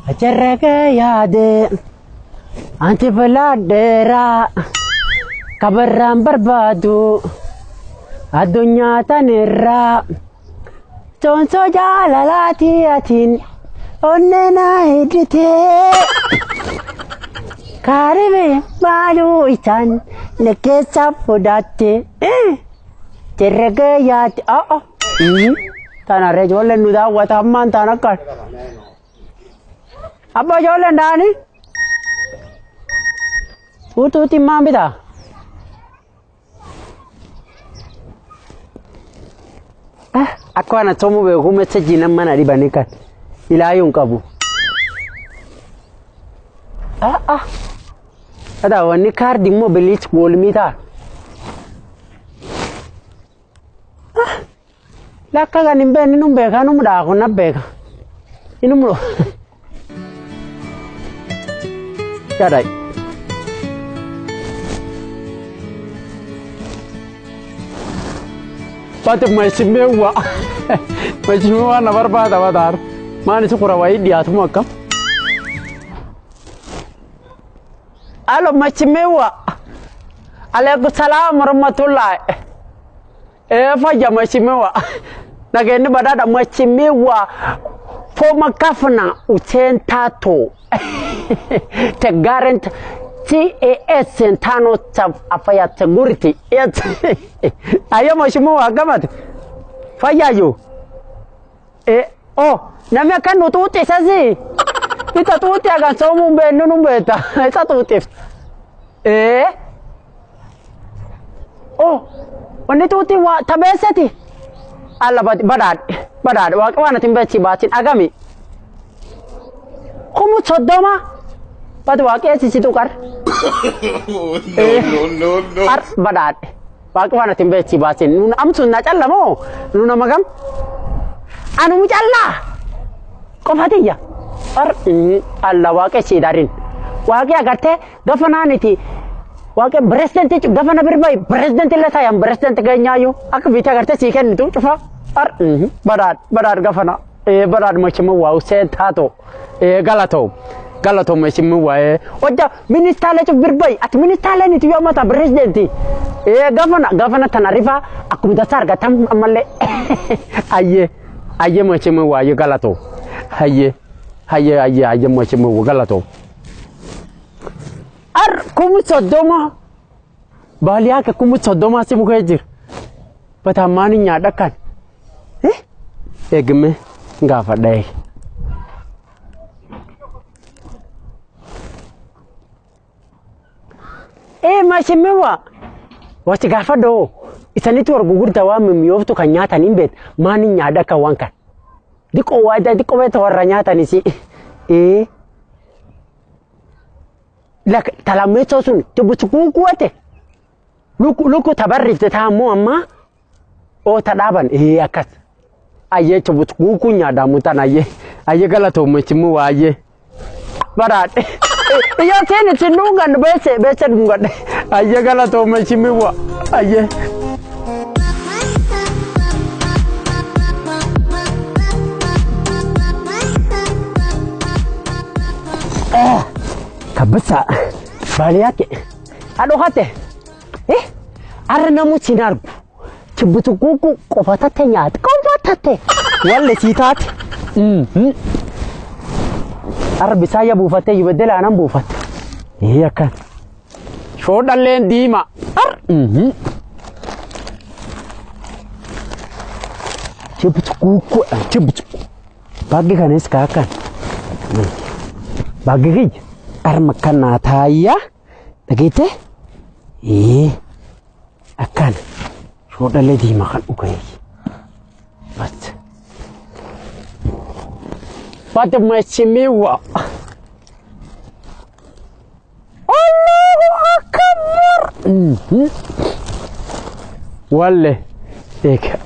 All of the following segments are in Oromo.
Ajarraga yaade anti baladera kabarran barbadu addunyaa tanirra tonso jaalalati atin onnena hidite karibe balu itan nekesa fudate ajarraga yaade tana rejolle nuda watamman tanakal Abba jolle ndani ututi mambida aku ana tomu be ko message nan mana riba ne kan ilayun qabu ada wani card mo belich gol mita la kaga nimbe ni numbe kanu muda ko nabbe inumro Yadai. Patut masih mewah na berbada badar. Mana syukur awai dia tu makam. Alo masih mewah. Waalaikumsalam warahmatullahi. Fajar masih mewah. Nageni badada masih mewah. Former governor Uchen Tato. The guarant TAS Centano Afaya Security. Ayo mashimu agamat. Fayayo. Namanya kan nututi sasi. Kita tuti akan somu benu numbeta. Kita tuti. Wani tuti wa tabesati. Allah badad. Wa kawana timbaci batin agami. Kamu sodoma? Patu wakil sisi tukar. No. Ar badat. Wakil mana timbe cibasin. Nuna amsun na calla mo. Nuna magam. Anu calla. Kau hati ya? Ar Allah wakil sidarin. Wakil agarte gafana niti. Wakil presiden tu gafana berbaik. Presiden tila sayang. Presiden teganya yo. Aku bisa agarte sikan itu. Coba. Ar badat gafana. Badat macam wow set hato. Galato masih wae. Oja ministale tu berbaik. At ministale ni tu yang mata presidenti. Governor Tanarifa aku dasar gatam amale. Aye macam wae galato. Aye macam wae galato. Ar kumu sodoma. Balihayake kumu sodoma si mukajir. Patamani nyadakan. Egme ngafadai. Masih mewah. Wasi gafado. Isanitu orgugur tawa mimioftu kanyata nimbet. Mani nyada kawankan. Diko weta waranyata nisi. Lak talameto sun. Tubutuku kuate. Luku tabarrif tamu amma. Tadaban. Akas. Aye tubutuku nyada mutan aye. Aye galato machimu aye. Barat. Iya sini cenungan bece dungan. Aye galato machimiwa. Aye. Kabisa. Balihayake. Aduh hati. Arna mu sinargu. Cibutukuku kofatate nyat. Kofatate. Walle citat. Arabi saya bufate yubedel anam bufat. Iya kan. Shodan len dima. Cibutukuku cibutuku. Bagi kan iskakan. Bagi gij. Makan nataya. Begitu? Akan. Shodan len dima kan ukai. Bas. Pada masimiwa. Allahu Akbar. Walle.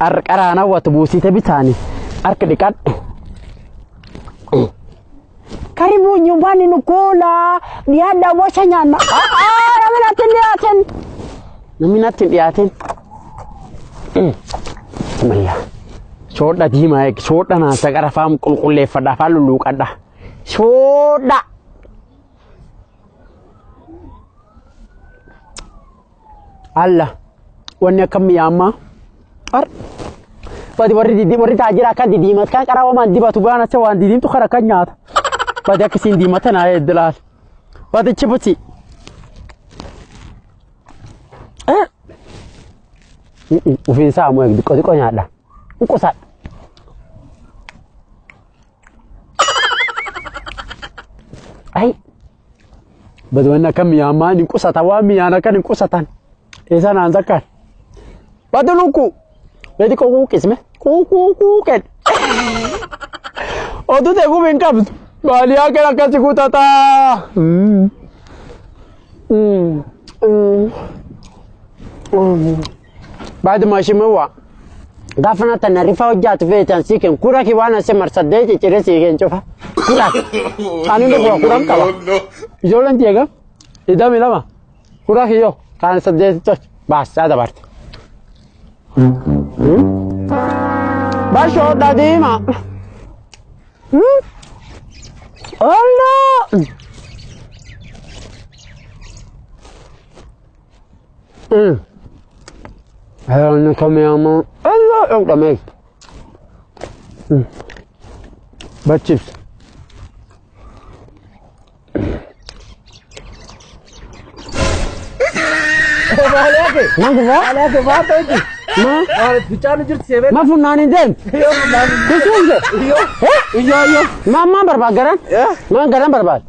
Arkarana wa tubusi tabitani. Arkadikat. Karibu nyumbani nukula. Niada wasanya na. Naminatin liatin. Bismillah. Soda dima ek soda na sagara fam kulkulle fada falulu kada Soda. Allah. Wanni akkam yaamma. Ar. Badi warri taajira kan didiimat kan qarawaman dibatu baana se waan didiimtu khara kan nyaata. Badi akkasiin diimatan haa eddalaal. Badi chibuti. Ufin saa mu diko nyaadha. Uqosa. Ai. Badi wanni akkam yaamma ni qusata waa miyaana kan ni qusatan. Isa naan zakkan. Badi luku. Jadi kok kisme? Kuket. Oh tu tegu bingkap. Balihayake nakasi kutata. Baada mashimewa. Gafana tanarifa hojjatu feetan siken kura kiwana se marsadde cire siken cofa. Kura. Anu ndo kuram kala. Ijolan tiega. Idami lama. Kura kiyo kan sadde coch. Bas ada bart. Basho dadima. Allah. Ayo kami ama. Allah yok demek. Bachips. Balihayake. Balihayake baat hoji. Ma. Aur bichane jurt seve. Ma funani den. Yo funani. Kusunge. Yo. Mama barbad garan. Ma garan barbad.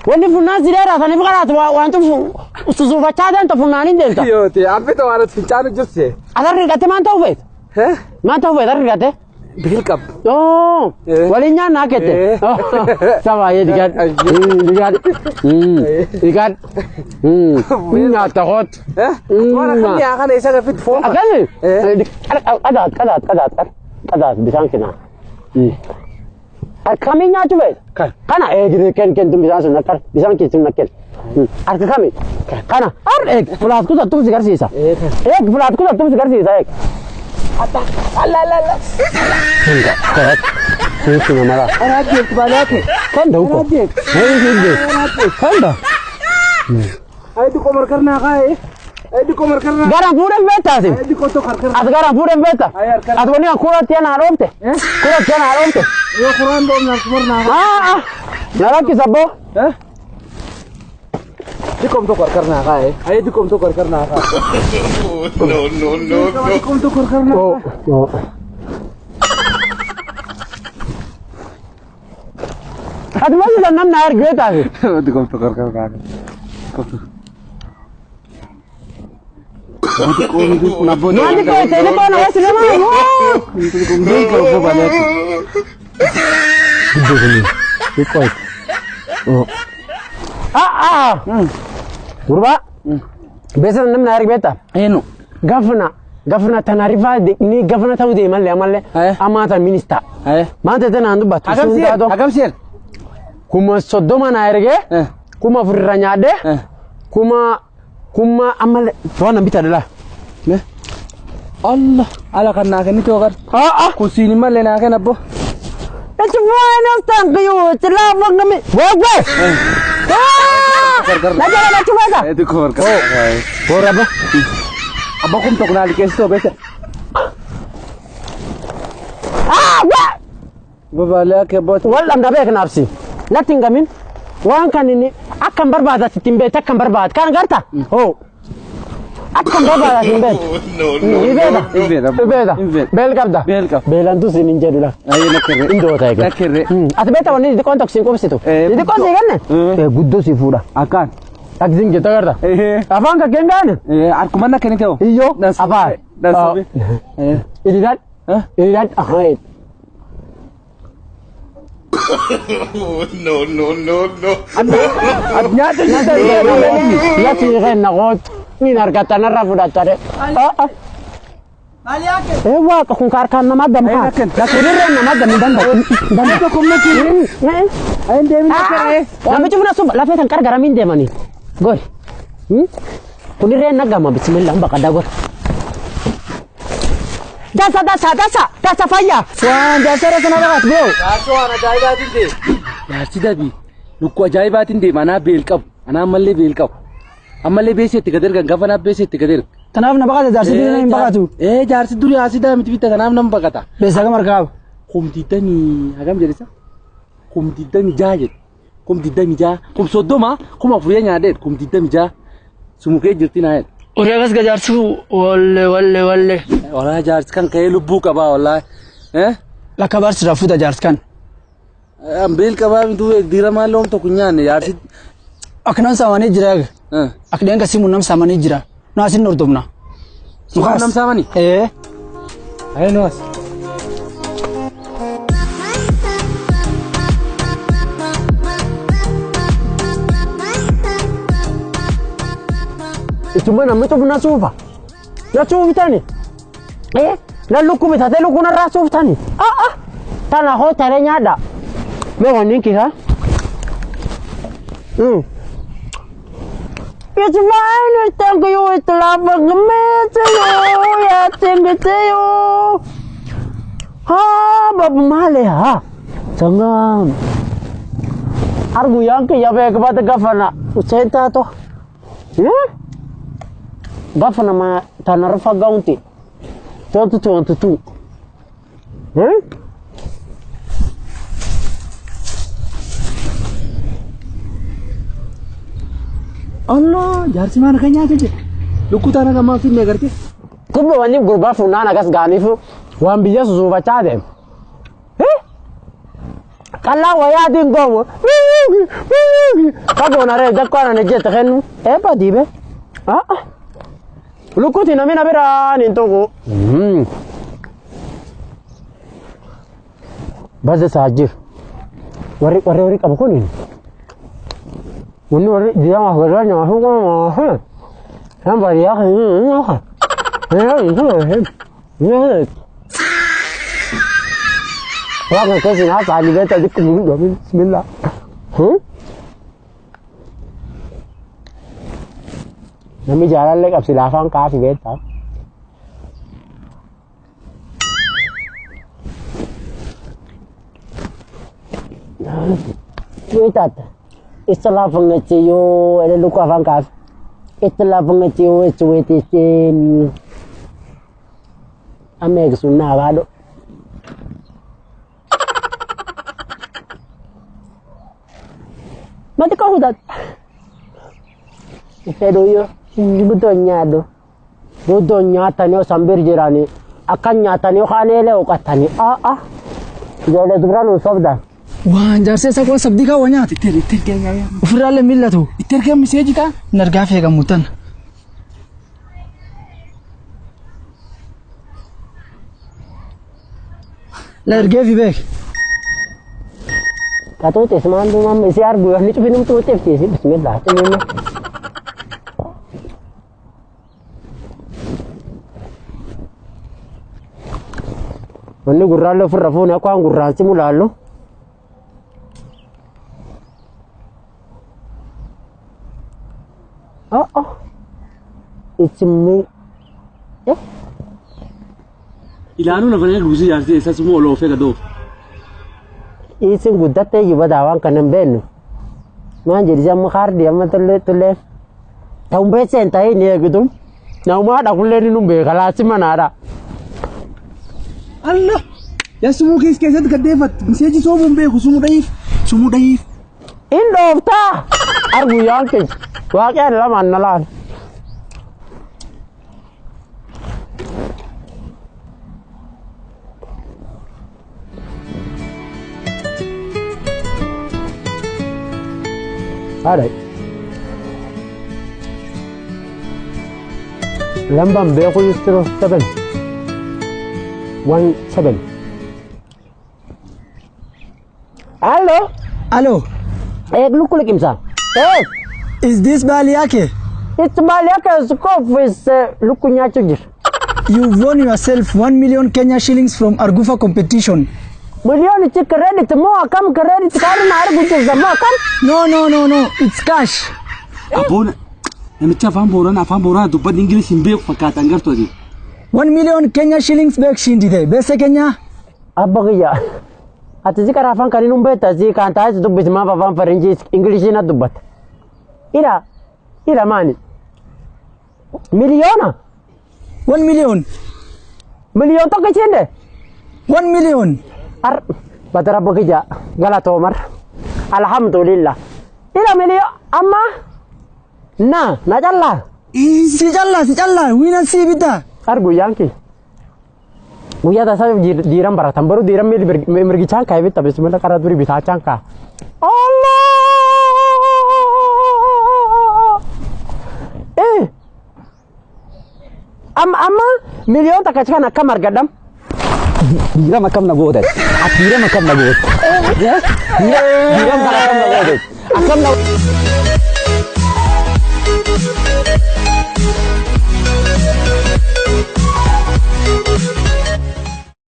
Wani funani zirera thani fqarat wa antum usuzufa den to funani den to. Yo te ape to arat bichane jurt se. Adar rigate man tawfet. Man tawfet adar rigate. Bilkab. Oh. Walinya nakete. Sama ye digat. Digat. Minna tahot. Wala kan ya kan isa ka fit phone. Akal. Kadat bisan kina. Kaminya tuwe. Kana jire ken tum bisan nakar. Bisan ki tum nakal. Arka kami. Kana ar fulat ku tum sigar sisa. Fulat ku tum sigar sisa. Allah. Enggak, correct. Itu nama. Arajek Balihayake. Kan dah uko. Kan dah. Ayo tu komar karna kai. Ayo komar karna. Garam pura beta sih. Ayo koto karna. At garam pura beta. At wani akurat tiyan aromte. Kurat tiyan aromte. Yo Quran dom na kumar na. Nara kisabo. Dikom to karna kai. Ayo dikom to karna kai. No. Dikom to karna. Oh. At masih tanam nair beta sih. Dikom to karna kai. Nanti kau telepon awak selama. Kurba. Biasa nam narik beta. Eno. Gafna tanarifa ni gafna tahu di malle. Amata minister. Mata tanandu batu. Agam siel. Kuma sodoma nairge. Kuma furranyade. Kuma amal tuan bita adalah. Allah, ala kan nak ni tu kan. Kusini malle nak kan apa? Itu mana stang kayu celah kami. Wah. Nak cuma dah. Itu kor. Kor apa? Abang kum tok nali kesto besa. Wah. Balihayake bot. Wallah dah baik nafsi. Nothing gamin. Wan kan ini akan berbahasa timbe akan berbahasa kan garta. Oh. Akan berbahasa timbe. Ibeda. Bel kabda. Belan tu sini jadi lah. Ayo nak kere. Indo tak ke. Nak kere. Atau beta wani di kontak sih kau situ. Di kontak kan? Guddo si fura. Akan. Tak sing kita garta. Afaan ka kengan? Aku mana kene teo? Iyo. Apa? Nasabi. Ini dat. Ahai. No. Nyata. Ya sih kan nakot. Ni narkata narafuda tare. Balihayake. Wah, kau karkan nama dam kan? Ini nama dam dan Itu komnati. Ayo dia minta kere. Nama cuma nasib. Lalu kan kar garamin dia mani. Gor. Kuni ren nagama bismillah bakal dah gor. Dasa fayyaa. Waan jaarsa sana baqat bro. Jaarsa waan ajaa'ibaatiin deema. Jaarsi dabii lukkuu ajaa'ibaatiin deema anaa beel qabu anaa ammallee beel qabu. Ammallee beesetti gad ergan gaafa naaf beesetti gad erga. Tanaaf na baqata jaarsi durii hin baqatu. Jaarsi durii asidaa miti bitta tanaaf nama baqata. Beesa gamar qabu. Kumtiidanii hagam jedhisa? Kumtiidanii jaa jedhe. Kumtiidanii jaa. Kumsoddoma kuma afurii nyaadheet kumtiidanii jaa. Sumukee jirti naa jedhe. Uri akas ga jaarsi walle. Walaa jaarsi kan ka'ee lubbuu qabaa walaa. Lakka barsi rafuuta jaarsi kan. Ambeel qabaa mituu diiramaa loom tokko nyaanne jaarsi. Aknan saamanii jira. Akdeen kasi mun nam saamanii jira. Nu asin nordobna. Sukaan nam saamanii? Ayo nuas. Ituma namni tokko na suufa. Na suuftani. Na lukku bitate lukku na suuftani. Tana hootare nyaadha. Mee wanni kika? It's fine, thank you, it's loving me to you, yeah, thank you to you. Babu male ha. Sangam. Argu yang ke ya be kepada gafana. Ucenta to. Gafana ma tanah fagaunti. 2022. Allah, jaarsi mana kan nyaata je? Lukku taana gammaa fi mee gartee? Kubba wanni gurbaa fuunaan akas gaaniifu waan biyya susuubachaa deemu. Qallaa wayaadiin goomu. Fagoona ree dakkoon ani jette kennu. Eebba diibe. Lukkuti namina biraan hin tuqu. Baze saajir. Warri qabu kuniin. Wanni dia mah berani mah hukum kan Balihayake Wah kasi na tali beta dik mulu bismillah. Nami jalan lek absi lafang kasi beta. Wait Istilah pengeciyo, ada luka fangkas. Istilah pengeciyo, cuitisin. Ame kesunah bado. Mati kau hudat. Itu yo, betul nyata nih sambil jirani. Akan nyata nih kanele ukatani. Jadi turan usabda. Wah, jaarsa isa kuwa sabdii kaa wanyaati. Itti ergaa ofirraalee millatu. Itti ergaa miseeji kaa. Nargaa fi eegamuutan. La ergee fi beek. Katuutis maandu mamma isii argu ni cufin tuuteef tiisi bismillah timime. Wanni gurraalee ofirra fuune akka waan gurraansi mulaallu. It's me. Ilaanu na fana luusi jaarsi isa sumu olo ofee gadoo. Isin guddattee jiba daawwan kanan beennu. Maan jedhi jamma kaardi amma tollee. Ta'un beekseen ta'ee ni eegitu. Naumaadha kullee ni numbee kalaasi manaadha. Allah! Yaa sumuu keessatti gaddeeffatti. Miseeji soomuun beeku sumuu dhayiif. In dhooftaa! Argu yaanke. Waaqeen lamaan na laal. Alright. Lambang beku yustro 717. Hello. Look imsa. Is this Balihayake? It's Balihayake scope with lukunya chujir. You won yourself 1 million Kenya shillings from Argufa competition. Million it's credit more come credit card na argu the more come. No. It's cash. Abona. Namicha afaan boorana dubban Ingilish hin beeku fakkaatan gartooti. 1 million Kenya shillings back shindite. Bese Kenya. Abba kiyya. Ati si karaa afaan kan hin beekta si kan taa'ee dubbisi maaf afaan faranjii ingilishii na dubbata. Ila maani? Miliyoona? 1 million. Miliyoon tokko isheen 1 million. Badara abba kiyya galatoomar. Alhamdulillah. Ila miliyoon amma na callaa. Si callaa. Wiina si bita. Guyyaan kee. Guyyaa tasaa diiran baratan baruu diiran mirgichaan kaa'ee bitta bismillah karaa durii bitaachaan kaa. Allah! Amma miliyoon takka kan akkam argadham? Diiram akkam na goote. Diiram akkam na goote. Diiram akkam na goote. Akkam na